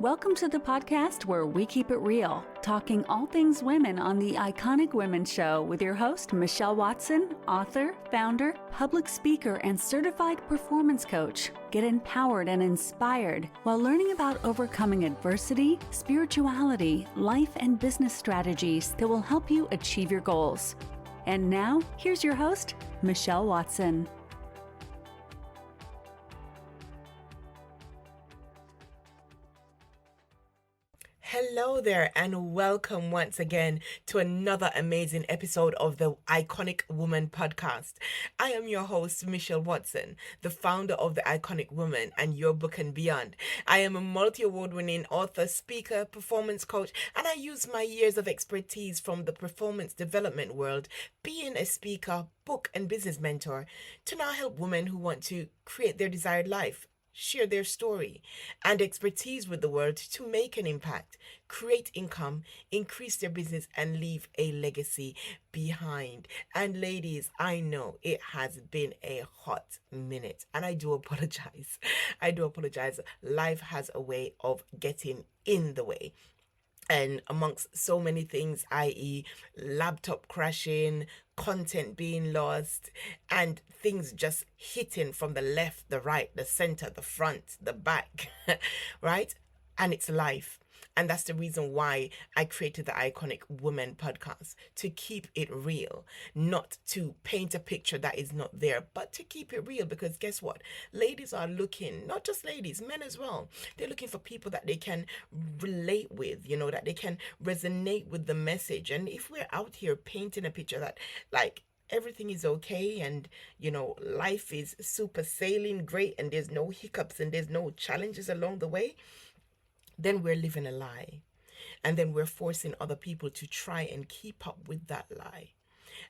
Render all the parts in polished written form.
Welcome to the podcast where we keep it real, talking all things women on the Iconic Women Show with your host, Michelle Watson, author, founder, public speaker, and certified performance coach. Get empowered and inspired while learning about overcoming adversity, spirituality, life, and business strategies that will help you achieve your goals. And now, here's your host, Michelle Watson. Hello there, and welcome once again to another amazing episode of the Iconic Woman podcast. I am your host, Michelle Watson, the founder of the Iconic Woman and Your Book and Beyond. I am a multi-award-winning author, speaker, performance coach, and I use my years of expertise from the performance development world, being a speaker, book, and business mentor, to now help women who want to create their desired life, share their story and expertise with the world to make an impact, create income, increase their business, and leave a legacy behind. And ladies, I know it has been a hot minute, and I do apologize. Life has a way of getting in the way. And amongst so many things, i.e. laptop crashing, content being lost, and things just hitting from the left, the right, the center, the front, the back, right? And it's life. And that's the reason why I created the Iconic Woman podcast, to keep it real, not to paint a picture that is not there, but to keep it real. Because guess what? Ladies are looking, not just ladies, men as well. They're looking for people that they can relate with, that they can resonate with the message. And if we're out here painting a picture that everything is okay and life is super sailing great and there's no hiccups and there's no challenges along the way, then we're living a lie. And then we're forcing other people to try and keep up with that lie.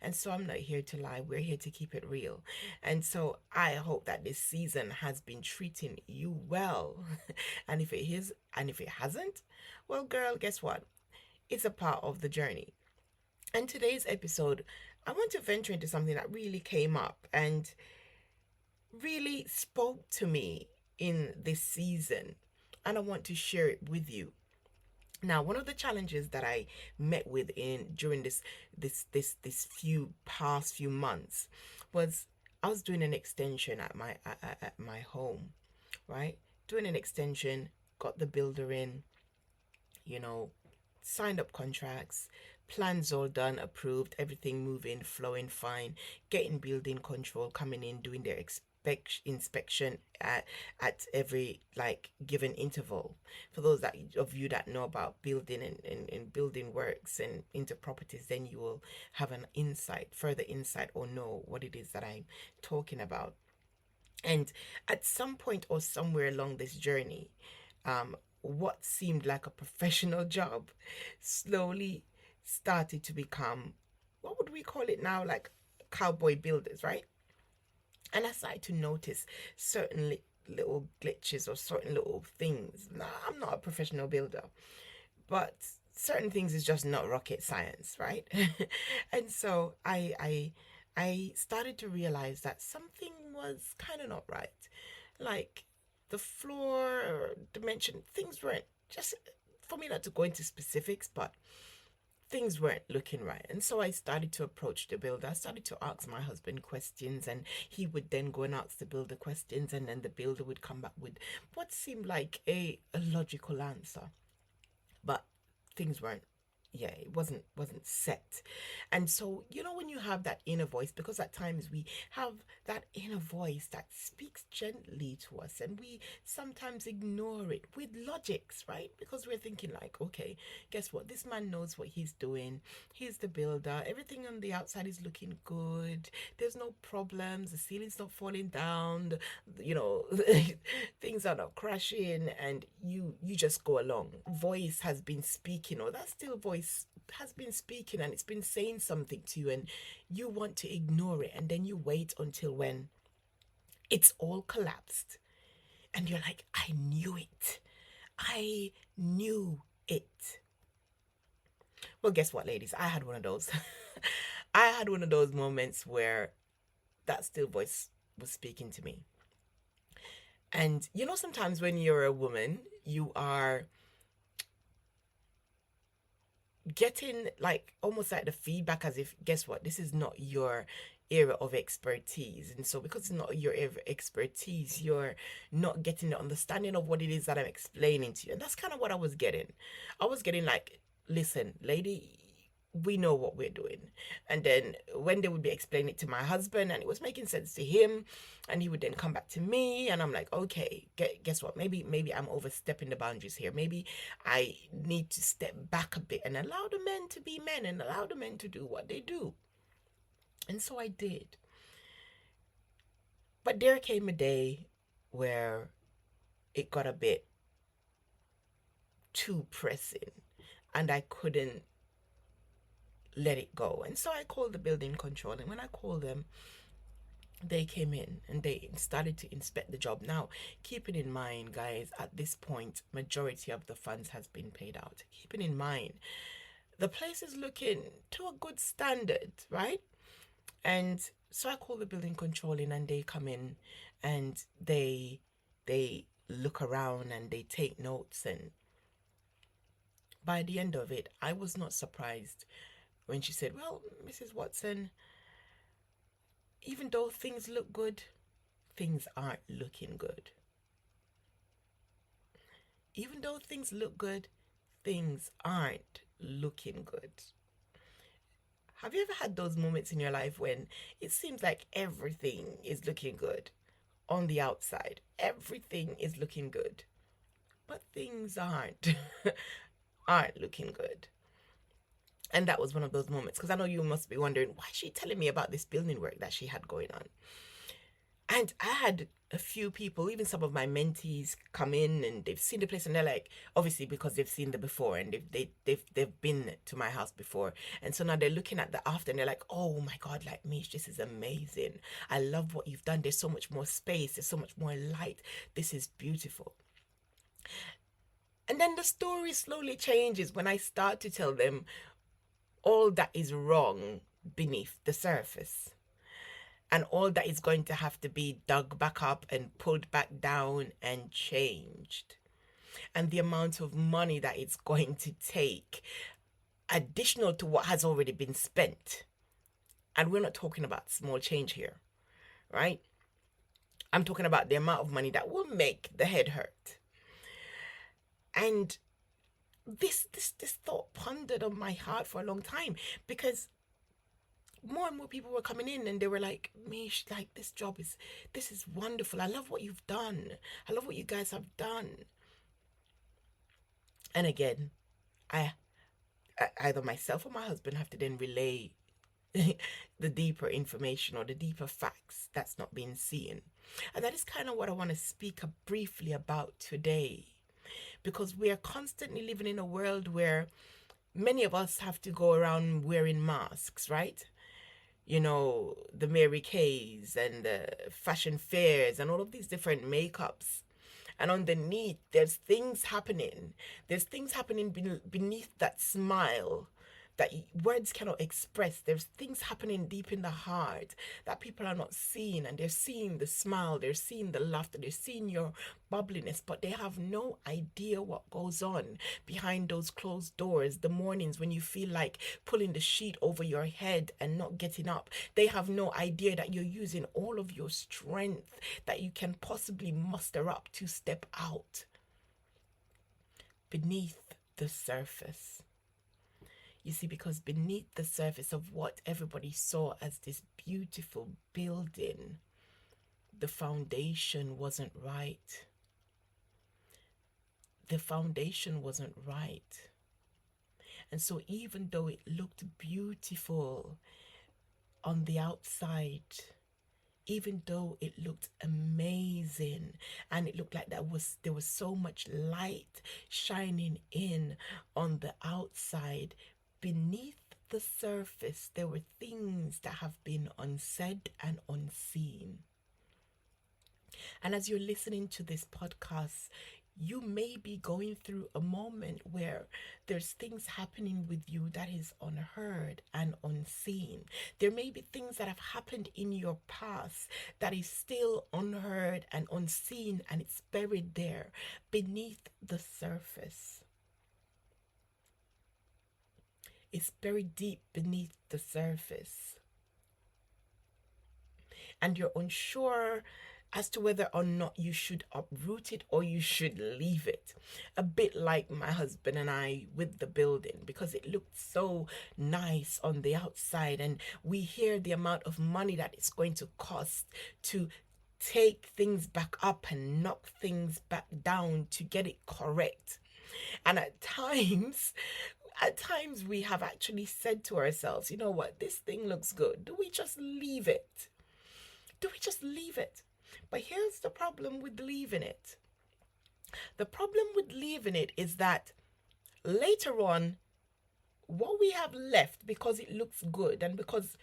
And so I'm not here to lie. We're here to keep it real. And so I hope that this season has been treating you well. And if it is, and if it hasn't, well, girl, guess what? It's a part of the journey. And today's episode, I want to venture into something that really came up and really spoke to me in this season. And I want to share it with you. Now, one of the challenges that I met with during this past few months was I was doing an extension at my home, right? Doing an extension, got the builder in, signed up contracts, plans all done, approved, everything moving, flowing fine, getting building control coming in, doing their inspection at every given interval. For those of you that know about building and building works and into properties, then you will have an further insight, or know what it is that I'm talking about. And at some point or somewhere along this journey, what seemed like a professional job slowly started to become, what would we call it now, like cowboy builders, right? And I started to notice certain little glitches or certain little things. Now, I'm not a professional builder, but certain things is just not rocket science, right? And so I started to realize that something was kind of not right. Like the floor or dimension, things weren't, just for me not to go into specifics, but things weren't looking right. And so I started to approach the builder. I started to ask my husband questions, and he would then go and ask the builder questions, and then the builder would come back with what seemed like a logical answer. But things weren't, it wasn't set. And so, when you have that inner voice, because at times we have that inner voice that speaks gently to us, and we sometimes ignore it with logics, right? Because we're thinking okay, guess what? This man knows what he's doing. He's the builder. Everything on the outside is looking good. There's no problems. The ceiling's not falling down. Things are not crashing, and you just go along. Voice has been speaking, or that still voice has been speaking, and it's been saying something to you, and you want to ignore it, and then you wait until when it's all collapsed and you're like, I knew it. Well, guess what, ladies? I had one of those. I had one of those moments where that still voice was speaking to me. And sometimes when you're a woman, you are getting like almost like the feedback as if, guess what, this is not your area of expertise. And so because it's not your area of expertise, you're not getting the understanding of what it is that I'm explaining to you. And that's kind of what I was getting. I was getting like, listen, lady, we know what we're doing. And then when they would be explaining it to my husband and it was making sense to him, and he would then come back to me and I'm like, okay, guess what, maybe I'm overstepping the boundaries here. Maybe I need to step back a bit and allow the men to be men and allow the men to do what they do. And so I did. But there came a day where it got a bit too pressing and I couldn't let it go. And so I called the building control, and when I called them, they came in and they started to inspect the job. Now, keeping in mind, guys, at this point, majority of the funds has been paid out. Keeping in mind, the place is looking to a good standard, right? And so I call the building control in, and they come in and they look around and they take notes. And by the end of it, I was not surprised when she said, well, Mrs. Watson, even though things look good, things aren't looking good. Even though things look good, things aren't looking good. Have you ever had those moments in your life when it seems like everything is looking good on the outside? Everything is looking good, but things aren't looking good. And that was one of those moments, because I know you must be wondering, why is she telling me about this building work that she had going on? And I had a few people, even some of my mentees, come in and they've seen the place, and they're like, obviously because they've seen the before and they've been to my house before, and so now they're looking at the after and they're like, oh my God, like, Mish, this is amazing. I love what you've done. There's so much more space. There's so much more light. This is beautiful. And then the story slowly changes when I start to tell them all that is wrong beneath the surface, and all that is going to have to be dug back up and pulled back down and changed, and the amount of money that it's going to take additional to what has already been spent. And we're not talking about small change here, right? I'm talking about the amount of money that will make the head hurt. And this thought pondered on my heart for a long time, because more and more people were coming in and they were like, Mish, like, this is wonderful. I love what you've done. I love what you guys have done. And again, I either myself or my husband have to then relay the deeper information or the deeper facts that's not being seen. And that is kind of what I want to speak briefly about today. Because we are constantly living in a world where many of us have to go around wearing masks, right? You know, the Mary Kays and the fashion fairs and all of these different makeups. And underneath, there's things happening. There's things happening beneath that smile that words cannot express. There's things happening deep in the heart that people are not seeing, and they're seeing the smile, they're seeing the laughter, they're seeing your bubbliness, but they have no idea what goes on behind those closed doors. The mornings when you feel like pulling the sheet over your head and not getting up, they have no idea that you're using all of your strength that you can possibly muster up to step out beneath the surface. You see, because beneath the surface of what everybody saw as this beautiful building, the foundation wasn't right. The foundation wasn't right. And so even though it looked beautiful on the outside, even though it looked amazing and it looked like there was so much light shining in on the outside, beneath the surface, there were things that have been unsaid and unseen. And as you're listening to this podcast, you may be going through a moment where there's things happening with you that is unheard and unseen. There may be things that have happened in your past that is still unheard and unseen, and it's buried there beneath the surface. is buried deep beneath the surface. And you're unsure as to whether or not you should uproot it or you should leave it. A bit like my husband and I with the building, because it looked so nice on the outside, and we hear the amount of money that it's going to cost to take things back up and knock things back down to get it correct. And at times we have actually said to ourselves, you know what, this thing looks good. Do we just leave it? Do we just leave it? But here's the problem with leaving it. The problem with leaving it is that later on, what we have left, because it looks good and because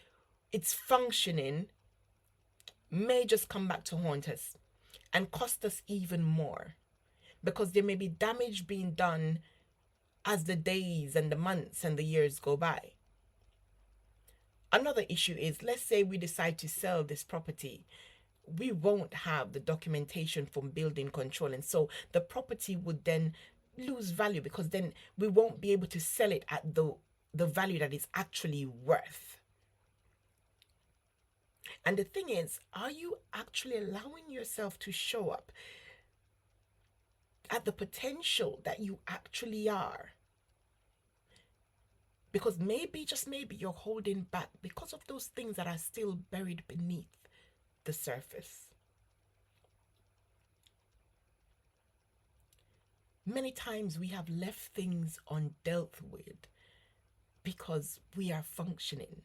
it's functioning, may just come back to haunt us and cost us even more, because there may be damage being done as the days and the months and the years go by. Another issue is, let's say we decide to sell this property. We won't have the documentation from building control, and so the property would then lose value, because then we won't be able to sell it at the value that it's actually worth. And the thing is, are you actually allowing yourself to show up at the potential that you actually are? Because maybe, just maybe, you're holding back because of those things that are still buried beneath the surface. Many times we have left things undealt with because we are functioning,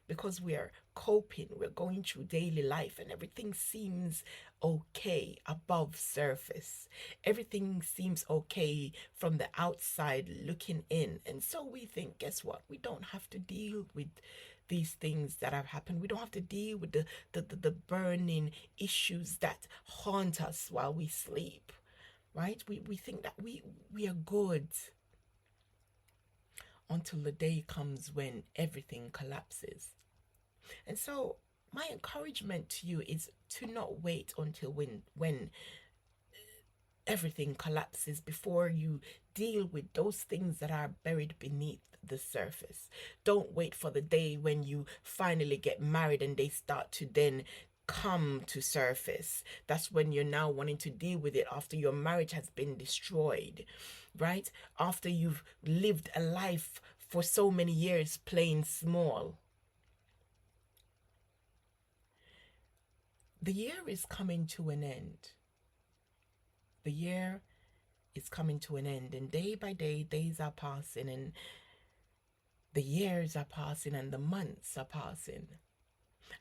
because we are coping, we're going through daily life, and everything seems okay above surface. Everything seems okay from the outside looking in. And so we think, guess what? We don't have to deal with these things that have happened. We don't have to deal with the burning issues that haunt us while we sleep, right? We think that we are good until the day comes when everything collapses. And so my encouragement to you is to not wait until when everything collapses before you deal with those things that are buried beneath the surface. Don't wait for the day when you finally get married and they start to then come to surface. That's when you're now wanting to deal with it after your marriage has been destroyed, right? After you've lived a life for so many years playing small. The year is coming to an end. The year is coming to an end, and day by day, days are passing, and the years are passing, and the months are passing.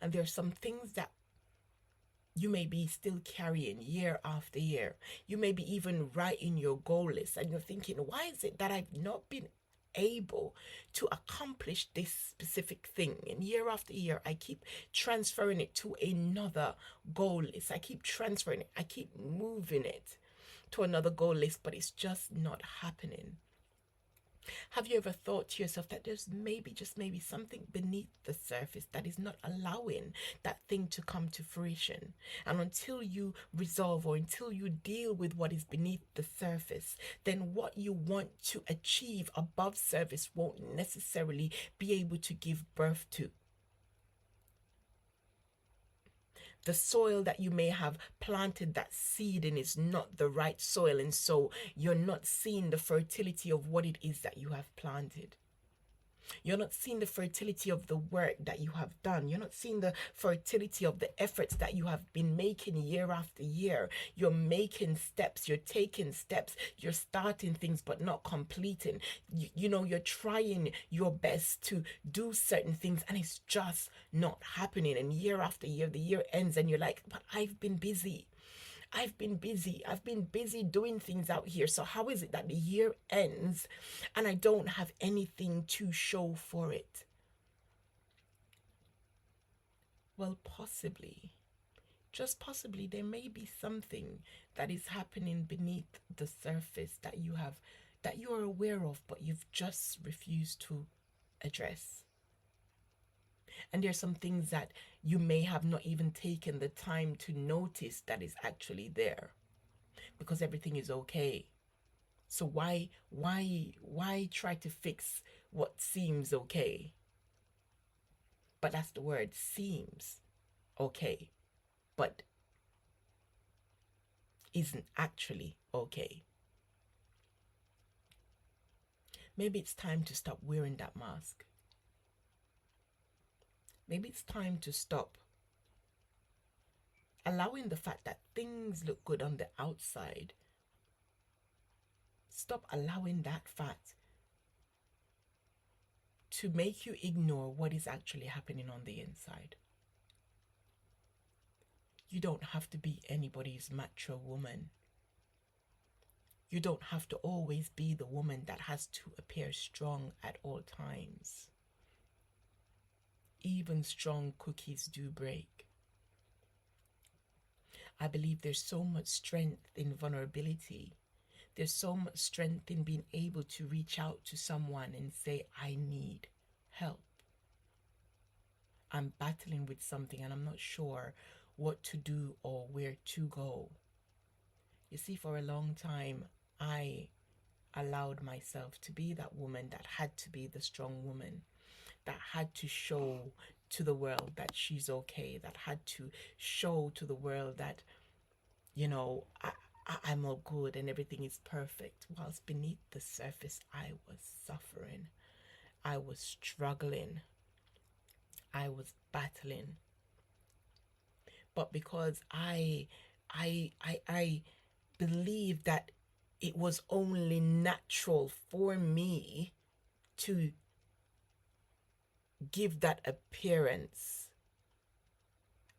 And there are some things that you may be still carrying year after year. You may be even writing your goal list, and you're thinking, why is it that I've not been able to accomplish this specific thing? And year after year, I keep transferring it to another goal list. I keep transferring it. I keep moving it to another goal list, but it's just not happening. Have you ever thought to yourself that there's maybe, just maybe, something beneath the surface that is not allowing that thing to come to fruition? And until you resolve, or until you deal with what is beneath the surface, then what you want to achieve above surface won't necessarily be able to give birth to. The soil that you may have planted that seed in is not the right soil, and so you're not seeing the fertility of what it is that you have planted. You're not seeing the fertility of the work that you have done. You're not seeing the fertility of the efforts that you have been making year after year. You're making steps, you're taking steps, you're starting things but not completing. You're trying your best to do certain things, and it's just not happening. And year after year, the year ends and you're like, but I've been busy. I've been busy doing things out here. So how is it that the year ends and I don't have anything to show for it? Well, possibly, just possibly, there may be something that is happening beneath the surface that you're aware of, but you've just refused to address. And there's some things that you may have not even taken the time to notice that is actually there, because everything is okay. So why try to fix what seems okay? But that's the word, seems okay, but isn't actually okay. Maybe it's time to stop wearing that mask. Maybe it's time to stop allowing the fact that things look good on the outside. Stop allowing that fact to make you ignore what is actually happening on the inside. You don't have to be anybody's macho woman. You don't have to always be the woman that has to appear strong at all times. Even strong cookies do break. I believe there's so much strength in vulnerability. There's so much strength in being able to reach out to someone and say, I need help. I'm battling with something and I'm not sure what to do or where to go. You see, for a long time, I allowed myself to be that woman that had to be the strong woman, that had to show to the world that she's okay, that had to show to the world that, you know, I'm all good and everything is perfect, whilst beneath the surface I was suffering, I was struggling, I was battling. But because I believed that it was only natural for me to give that appearance,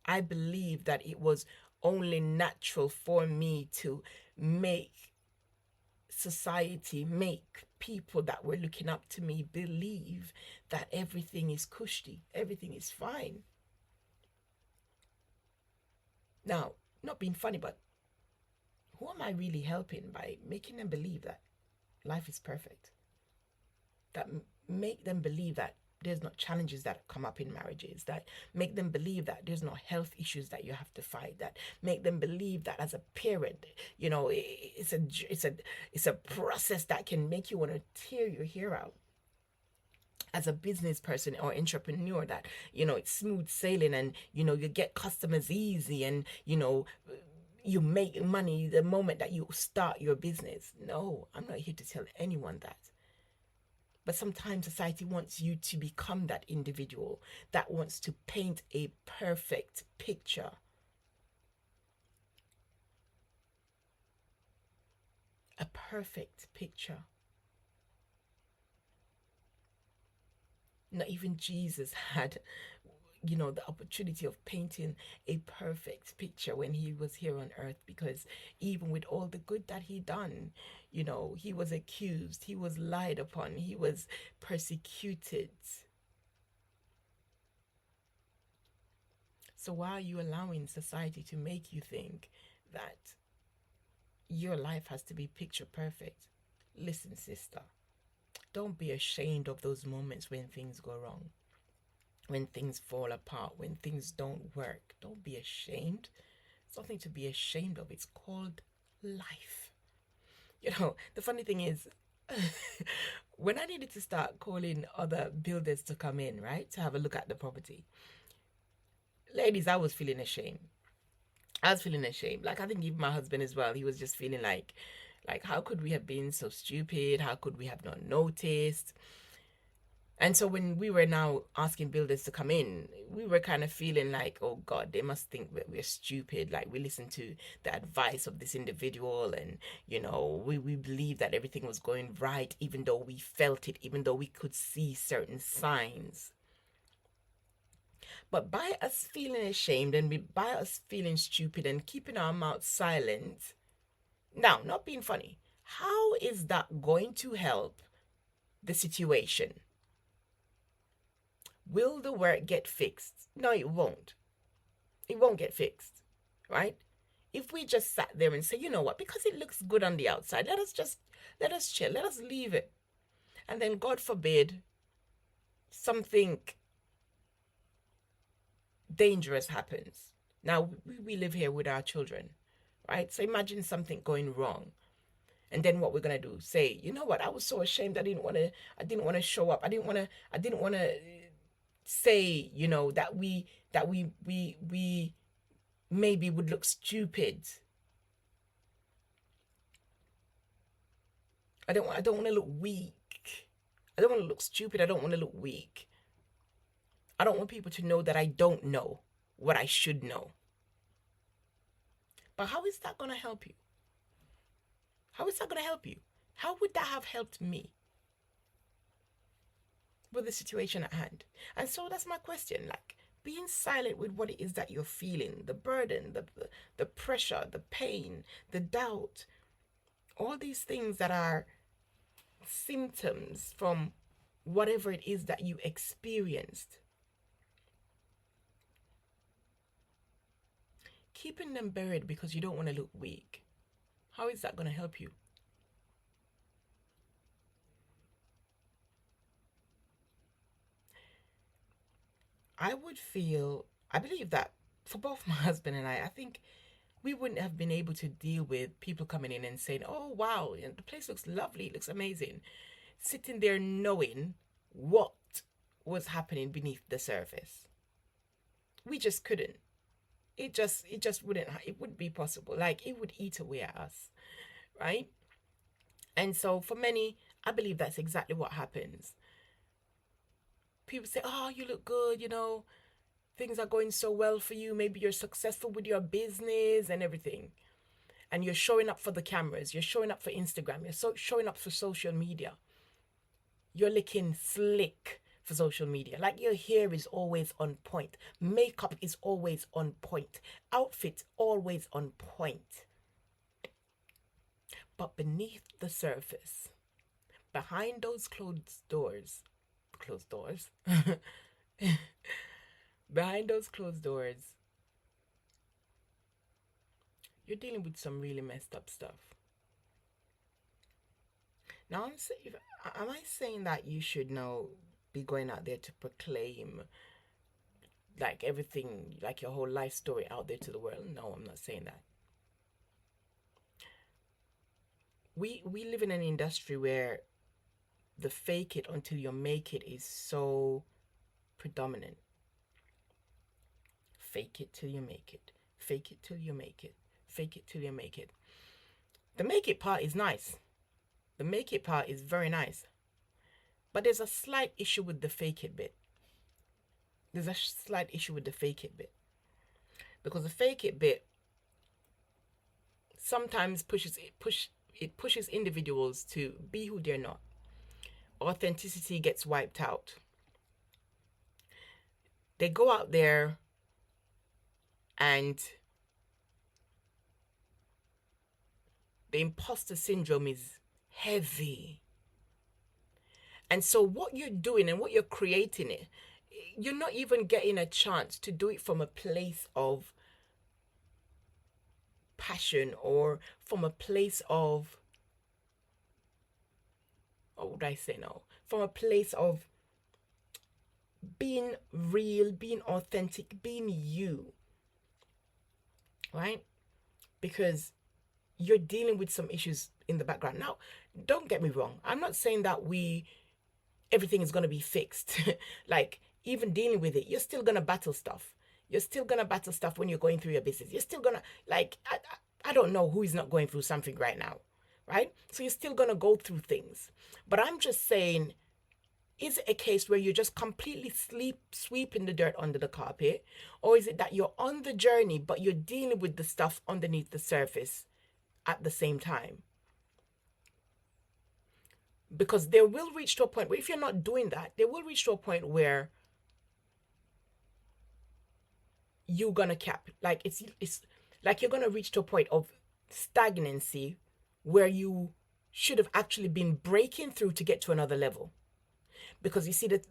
I believed that it was only natural for me to make society, make people that were looking up to me believe that everything is cushy, everything is fine. Now, not being funny, but who am I really helping by making them believe that life is perfect? That make them believe that there's not challenges that come up in marriages, that make them believe that there's no health issues that you have to fight, that make them believe that as a parent, you know, it's a process that can make you want to tear your hair out. As a business person or entrepreneur, that, you know, it's smooth sailing and, you know, you get customers easy and, you know, you make money the moment that you start your business. No, I'm not here to tell anyone that. But sometimes society wants you to become that individual that wants to paint a perfect picture. A perfect picture. Not even Jesus had, you know, the opportunity of painting a perfect picture when he was here on earth, because even with all the good that he done, you know, he was accused, he was lied upon, he was persecuted. So why are you allowing society to make you think that your life has to be picture perfect? Listen, sister, don't be ashamed of those moments when things go wrong, when things fall apart, when things don't work. Don't be ashamed. It's nothing to be ashamed of. It's called life. You know, the funny thing is, when I needed to start calling other builders to come in, right, to have a look at the property, ladies, I was feeling ashamed. Like, I think even my husband as well, he was just feeling like how could we have been so stupid? How could we have not noticed? And so when we were now asking builders to come in, we were kind of feeling like, oh God, they must think that we're stupid. Like, we listened to the advice of this individual and, you know, we believed that everything was going right, even though we felt it, even though we could see certain signs. But by us feeling ashamed and by us feeling stupid and keeping our mouths silent, now, not being funny, how is that going to help the situation? Will the work get fixed? No, it won't. It won't get fixed, right? If we just sat there and say, you know what, because it looks good on the outside, let us chill, let us leave it. And then, God forbid, something dangerous happens. Now, we live here with our children, right? So imagine something going wrong. And then what we're gonna do? Say, you know what? I was so ashamed. I didn't want to show up. I didn't want to say, you know, that we maybe would look stupid. I don't want to look weak. I don't want to look stupid. I don't want to look weak. I don't want people to know that I don't know what I should know. But how is that going to help you? How is that going to help you? How would that have helped me with the situation at hand? And so that's my question. Like, being silent with what it is that you're feeling, the burden, the pressure, the pain, the doubt, all these things that are symptoms from whatever it is that you experienced. Keeping them buried because you don't want to look weak. How is that going to help you? I believe that for both my husband and I think we wouldn't have been able to deal with people coming in and saying, oh, wow, the place looks lovely, it looks amazing. Sitting there knowing what was happening beneath the surface. We just couldn't. It just wouldn't be possible. Like, it would eat away at us, right? And so for many, I believe that's exactly what happens. People say, oh, you look good, you know, things are going so well for you. Maybe you're successful with your business and everything. And you're showing up for the cameras. You're showing up for Instagram. You're showing up for social media. You're looking slick for social media. Like, your hair is always on point. Makeup is always on point. Outfit always on point. But beneath the surface, behind those closed doors, behind those closed doors, you're dealing with some really messed up stuff. Now, am I saying that you should now be going out there to proclaim like everything, like your whole life story out there to the world? No, I'm not saying that. We live in an industry where the fake it until you make it is so predominant. Fake it till you make it. Fake it till you make it. Fake it till you make it. The make it part is nice. The make it part is very nice. But there's a slight issue with the fake it bit. There's a slight issue with the fake it bit. Because the fake it bit sometimes pushes individuals to be who they're not. Authenticity gets wiped out. They go out there and the imposter syndrome is heavy. And so what you're doing and what you're creating, you're not even getting a chance to do it from a place of passion or from a place of, what would I say now? From a place of being real, being authentic, being you, right? Because you're dealing with some issues in the background. Now, don't get me wrong. I'm not saying that everything is going to be fixed. Like, even dealing with it, you're still going to battle stuff. You're still going to battle stuff when you're going through your business. You're still going to, like, I don't know who is not going through something right now, right? So you're still going to go through things. But I'm just saying, is it a case where you're just completely sweeping the dirt under the carpet? Or is it that you're on the journey, but you're dealing with the stuff underneath the surface at the same time? Because there will reach to a point where if you're not doing that, there will reach to a point where you're gonna cap. Like, it's like you're gonna reach to a point of stagnancy where you should have actually been breaking through to get to another level. Because you see that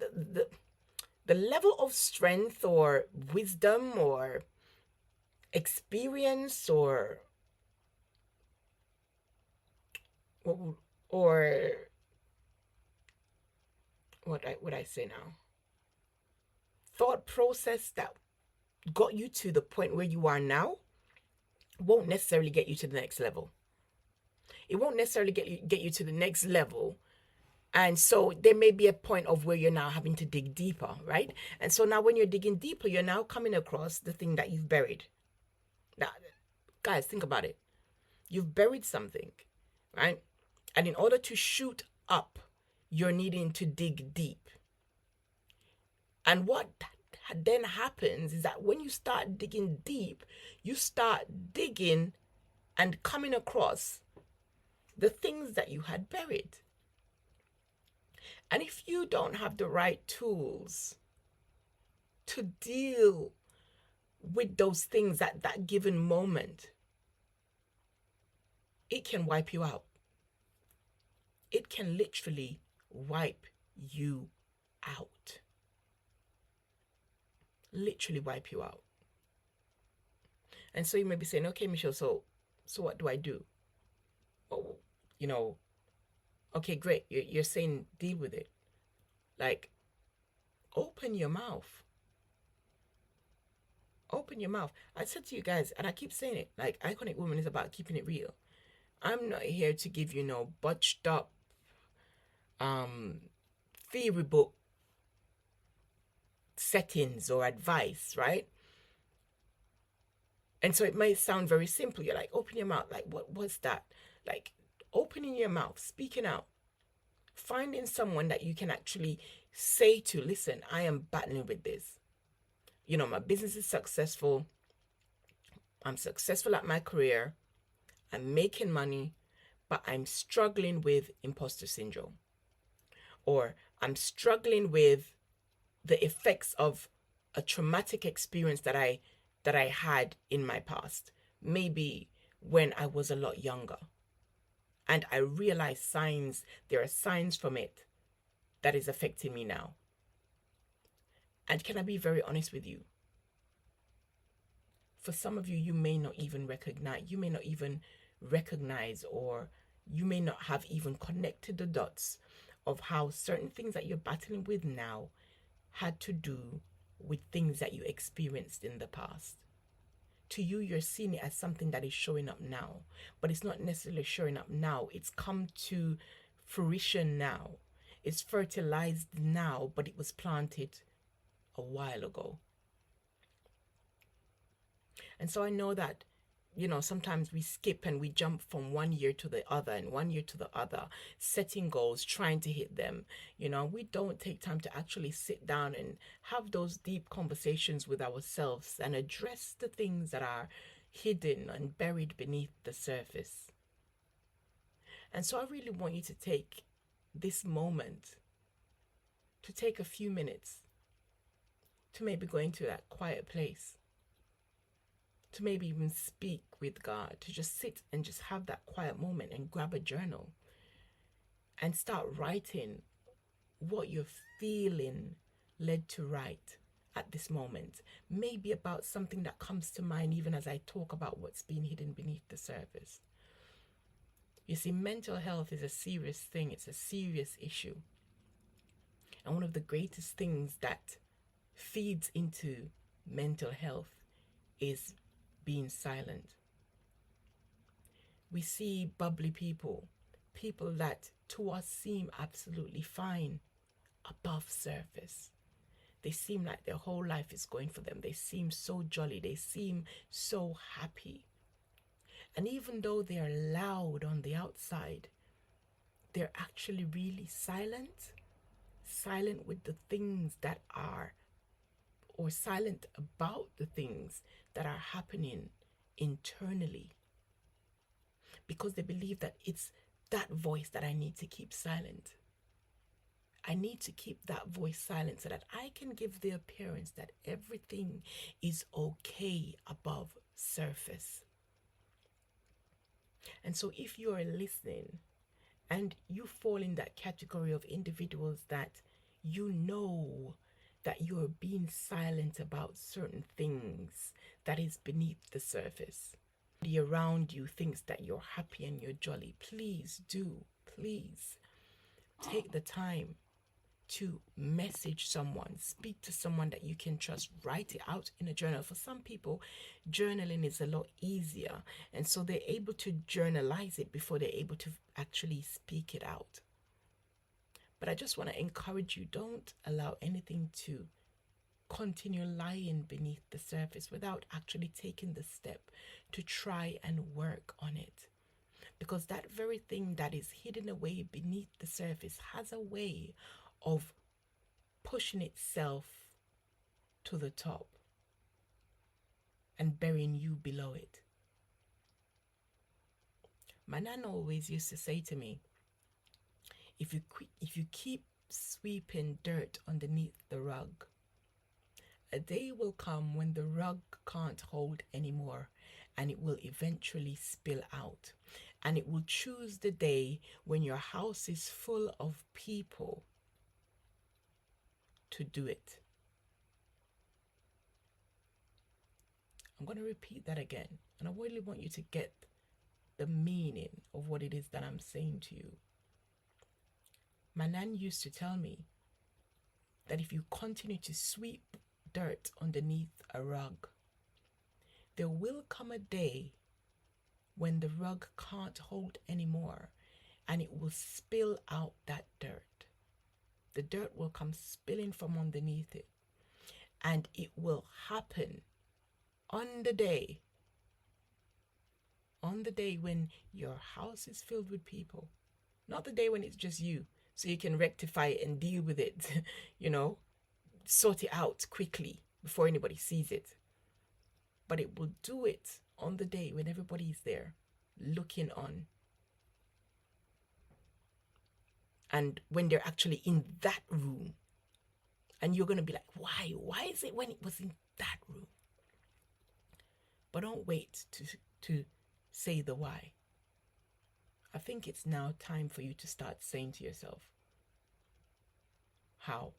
the level of strength or wisdom or experience or what would I say now? Thought process that got you to the point where you are now won't necessarily get you to the next level. It won't necessarily get you to the next level. And so there may be a point of where you're now having to dig deeper, right? And so now when you're digging deeper, you're now coming across the thing that you've buried. Now, guys, think about it. You've buried something, right? And in order to shoot up, you're needing to dig deep. And what then happens is that when you start digging deep, you start digging and coming across the things that you had buried. And if you don't have the right tools to deal with those things at that given moment, it can wipe you out. It can literally wipe you out. Literally wipe you out. And so you may be saying, okay, Michelle, so what do I do? Oh, okay, great. You're saying deal with it. Like, open your mouth. Open your mouth. I said to you guys, and I keep saying it, like, Iconic Woman is about keeping it real. I'm not here to give you no botched up theory book settings or advice, right? And so it might sound very simple. You're like, open your mouth. Like, what's that? Like, opening your mouth, speaking out, finding someone that you can actually say to, listen, I am battling with this. My business is successful. I'm successful at my career. I'm making money, but I'm struggling with imposter syndrome. Or I'm struggling with the effects of a traumatic experience that I had in my past, maybe when I was a lot younger. And I realized there are signs from it that is affecting me now. And can I be very honest with you? For some of you, you may not even recognize, or you may not have even connected the dots of how certain things that you're battling with now had to do with things that you experienced in the past. To you, you're seeing it as something that is showing up now, but it's not necessarily showing up now. It's come to fruition now. It's fertilized now, but it was planted a while ago. And so I know that, sometimes we skip and we jump from one year to the other and one year to the other, setting goals, trying to hit them. We don't take time to actually sit down and have those deep conversations with ourselves and address the things that are hidden and buried beneath the surface. And so I really want you to take this moment, to take a few minutes, to maybe go into that quiet place, to maybe even speak with God, to just sit and just have that quiet moment and grab a journal and start writing what you're feeling led to write at this moment. Maybe about something that comes to mind even as I talk about what's being hidden beneath the surface. You see, mental health is a serious thing. It's a serious issue. And one of the greatest things that feeds into mental health is being silent. We see bubbly people that to us seem absolutely fine above surface. They seem like their whole life is going for them. They seem so jolly. They seem so happy. And even though they are loud on the outside, they're actually really silent with the things that are, or silent about the things that are happening internally, because they believe that it's that voice that I need to keep silent. I need to keep that voice silent so that I can give the appearance that everything is okay above surface. And so if you are listening and you fall in that category of individuals that that you are being silent about certain things that is beneath the surface, the around you thinks that you're happy and you're jolly, please take the time to message someone, speak to someone that you can trust, write it out in a journal. For some people, journaling is a lot easier, and so they're able to journalize it before they're able to actually speak it out. But I just want to encourage you, don't allow anything to continue lying beneath the surface without actually taking the step to try and work on it. Because that very thing that is hidden away beneath the surface has a way of pushing itself to the top and burying you below it. My nan always used to say to me, if you keep sweeping dirt underneath the rug, a day will come when the rug can't hold anymore, and it will eventually spill out. And it will choose the day when your house is full of people to do it. I'm going to repeat that again, and I really want you to get the meaning of what it is that I'm saying to you. My nan used to tell me that if you continue to sweep dirt underneath a rug, there will come a day when the rug can't hold anymore, and it will spill out that dirt. The dirt will come spilling from underneath it, and it will happen on the day when your house is filled with people, not the day when it's just you, so you can rectify it and deal with it, sort it out quickly before anybody sees it. But it will do it on the day when everybody is there looking on. And when they're actually in that room, and you're going to be like, why? Why is it when it was in that room? But don't wait to say the why. I think it's now time for you to start saying to yourself, how?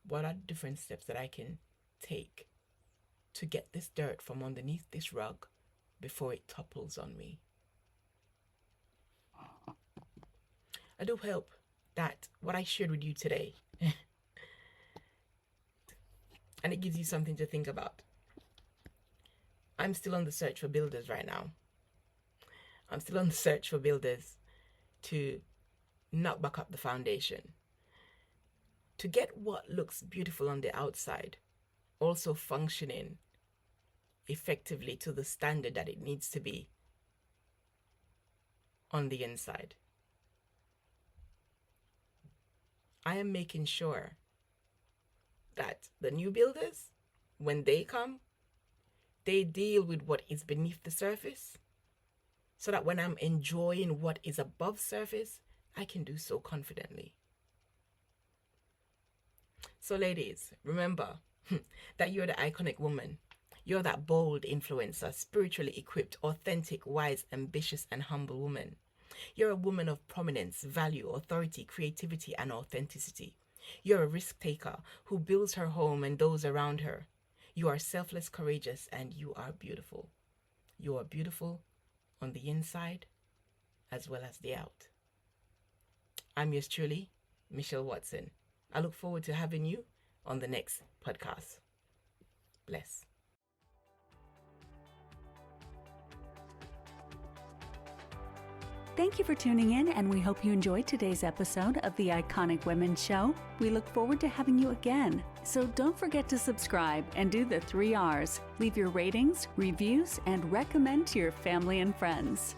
What are the different steps that I can take to get this dirt from underneath this rug before it topples on me? I do hope that what I shared with you today, and it gives you something to think about. I'm still on the search for builders right now. I'm still on the search for builders to knock back up the foundation, to get what looks beautiful on the outside also functioning effectively to the standard that it needs to be on the inside. I am making sure that the new builders, when they come, they deal with what is beneath the surface, so that when I'm enjoying what is above surface, I can do so confidently. So ladies, remember that you're the iconic woman. You're that bold influencer, spiritually equipped, authentic, wise, ambitious, and humble woman. You're a woman of prominence, value, authority, creativity, and authenticity. You're a risk taker who builds her home and those around her. You are selfless, courageous, and you are beautiful. You are beautiful on the inside as well as the out. I'm yours truly, Michelle Watson. I look forward to having you on the next podcast. Bless. Thank you for tuning in, and we hope you enjoyed today's episode of the Iconic Women Show. We look forward to having you again. So don't forget to subscribe and do the 3 R's. Leave your ratings, reviews, and recommend to your family and friends.